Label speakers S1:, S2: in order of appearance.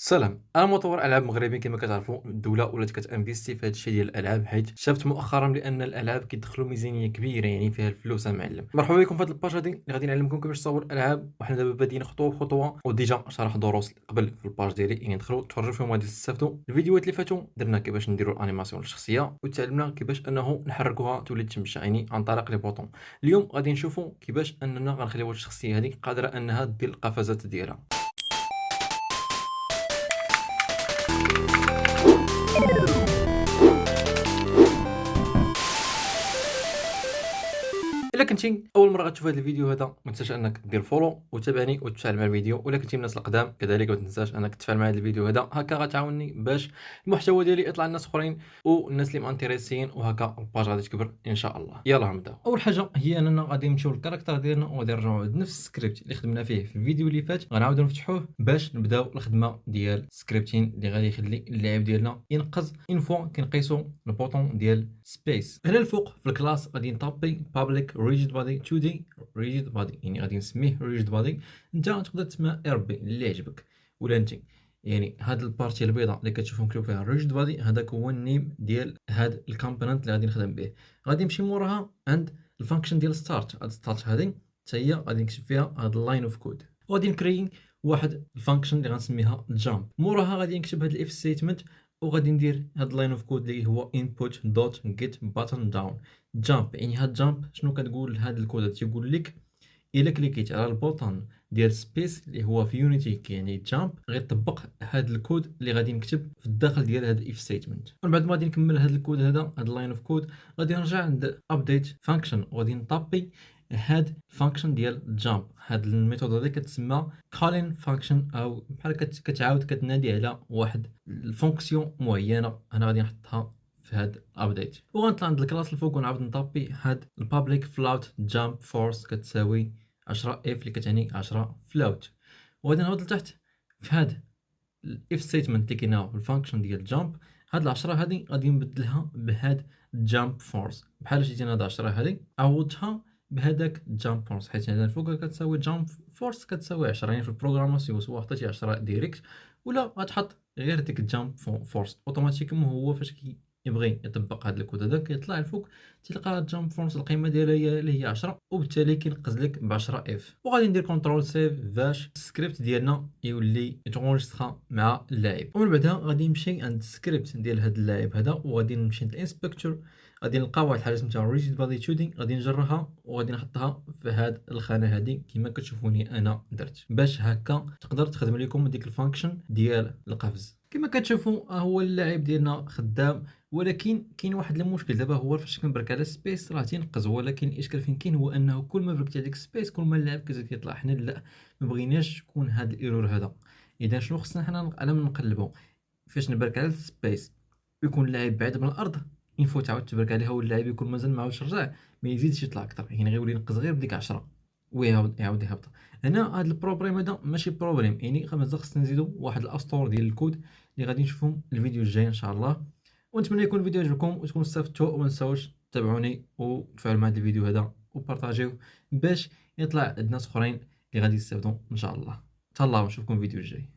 S1: سلام، انا مطور العاب مغربي كما كتعرفوا. الدوله ولات كتانفيستي في هذا الشيء ديال الالعاب، حيت شافت مؤخرا بان الالعاب كيدخلوا ميزانيه كبيره، يعني فيها الفلوس معلم. مرحبا بكم في هذا الباج هذه اللي غادي نعلمكم كيفاش تصور العاب، وحنا دابا بادين خطوه بخطوه، وديجا شرح دروس قبل في الباج ديالي، يعني دخلوا تفرجوا فيهم غادي تستافدوا. الفيديوهات اللي فاتوا درنا كيفاش نديروا الانيماسيون للشخصيه، وتعلمنا كيفاش انه نحركوها تولي تمشى يعني عن طريق لي بوطون. اليوم غادي نشوفوا كيفاش اننا غنخليو هاد الشخصيه هذه قادره انها دير القفزات ديالها. الا كنتي اول مره غتشوف هذا الفيديو هذا، ما تنساش انك دير فولو وتابعني وتفاعل مع الفيديو. ولا كنتي من الناس القدام كذلك ما تنساش انك تفعل مع هذا الفيديو هذا، هكا غتعاوني باش المحتوى ديالي يطلع للناس اخرين والناس اللي مانتيريسين، وهكا الباج غادي تكبر ان شاء الله. يلا نبداو. اول حاجه هي اننا غادي نمشيو للكاركتر ديالنا وغادي نرجعوا عند نفس السكريبت اللي خدمنا فيه في الفيديو اللي فات، غنعاودو نفتحوه باش نبداو الخدمه ديال السكريبتين اللي غادي يخلي اللاعب ديالنا ينقز ان فوا كنقيسو البوطون ديال سبيس. هنا الفوق في الكلاس غادي نطابي public rigid body 2D rigid body، يعني غادي نسميه rigid body. انت تقدر تسمى ار بي اللي يعجبك ولا انت. يعني هاد البارتي البيضاء اللي كتشوفوا مكتوب فيها rigid body، هذاك هو النيم ديال هاد الكومبوننت اللي غادي نخدم به. غادي نمشي موراها عند الفانكشن ديال ستارت. هاد ستارت هذه حتى هي غادي نكتب فيها هاد اللاين اوف كود، وغادي نكري واحد الفانكشن اللي غنسميها جامب. موراها غادي نكتب هاد الاف ستيتمنت، وغادي ندير هاد اللاين اوف كود اللي هو input dot get button down jump. يعني هاد جامب شنو كتقول لهاد الكود؟ تيقول لك الا كليكيت على البوطون ديال سبيس اللي هو في يونيتي يعني جامب، غيطبق هاد الكود اللي غادي نكتب في الداخل ديال هاد الاف ستيتمنت. ومن بعد ما غادي نكمل هاد الكود هذا، هاد اللاين اوف كود، غادي نرجع عند ابديت فانكشن وغادي نطابي هاد الفانكشن ديال جامب. هاد الميثود هذه كتسمى كالين فانكشن، او بحال كتعاود كتنادي على واحد الفونكسيون معينه. انا غادي نحطها في هاد الابديت، وغنطلع عند الكلاس الفوق ونعاود نطابي هاد البابليك فلوت جامب فورس كتساوي 10 اف اللي كتعني 10 فلوت. وغادي نهبط لتحت في هاد الاف ستيتمنت اللي كاينه في الفانكشن ديال جامب. هاد العشرة هادي غادي نبدلها بهاد جامب فورس، بحال شتي هاد العشرة هادي عوضتها بهذاك جامب فورس، حيت هنا الفوق كتساوي جامب فورس كتساوي 10. يعني في البروغراماسيون سواء حطيتي 10 ديريكت ولا غتحط غير ديك جامب فورس اوتوماتيكمون. هو فاش يبغي يطبق هذا الكود هذا كيطلع الفوق تلقى جامب فورس القيمه ديالها هي اللي هي 10، وبالتالي كينقز لك ب 10 اف. وغادي ندير كونترول سيف باش السكريبت ديالنا يولي يتونجسترا مع اللاعب. ومن بعدها غادي نمشي عند السكريبت ديال هذا اللاعب هذا، وغادي نمشي عند الانسبكتور. غادي نلقى واحد الحاجه سميتها ريجيد بادي تودينغ، غادي نجرها وغادي نحطها في هاد الخانه هذه كما كتشوفوني انا درت، باش هكا تقدر تخدم لكم ديك الفانكشن ديال القفز. كما كتشوفوا هو اللاعب ديالنا خدام، ولكن كاين واحد المشكل دابا. هو فاش كنبرك على سبيس راه تينقز، ولكن الاشكال فين كاين هو انه كل ما بركتي على ديك سبيس كل ما اللاعب كيزيد كيطلع. حنا لا، ما بغيناش تكون هاد الايرور هذا. اذا شنو خصنا حنا على من نقلبوا؟ فاش نبرك على السبيس ويكون اللاعب بعيد من الارض، ينفو تعاود تبرك عليها واللاعب يكون مازال ما عاودش رجع، ما يزيدش يطلع اكثر، يعني غيولي ينقز غير بديك 10 ويعاود يهبط. هنا هاد البروبليم هذا ماشي بروبليم، يعني مازال خصنا نزيدو واحد الاسطور ديال الكود اللي غادي نشوفهم الفيديو الجاي ان شاء الله. ونتمنى يكون الفيديو عجبكم وتكونوا استفدتوا، وما تنساوش تابعوني وتفاعلوا مع هذا الفيديو هذا وبارطاجيوه باش يطلع عند ناس اخرين اللي غادي يستافدوا ان شاء الله. تهلاو، نشوفكم الفيديو الجاي.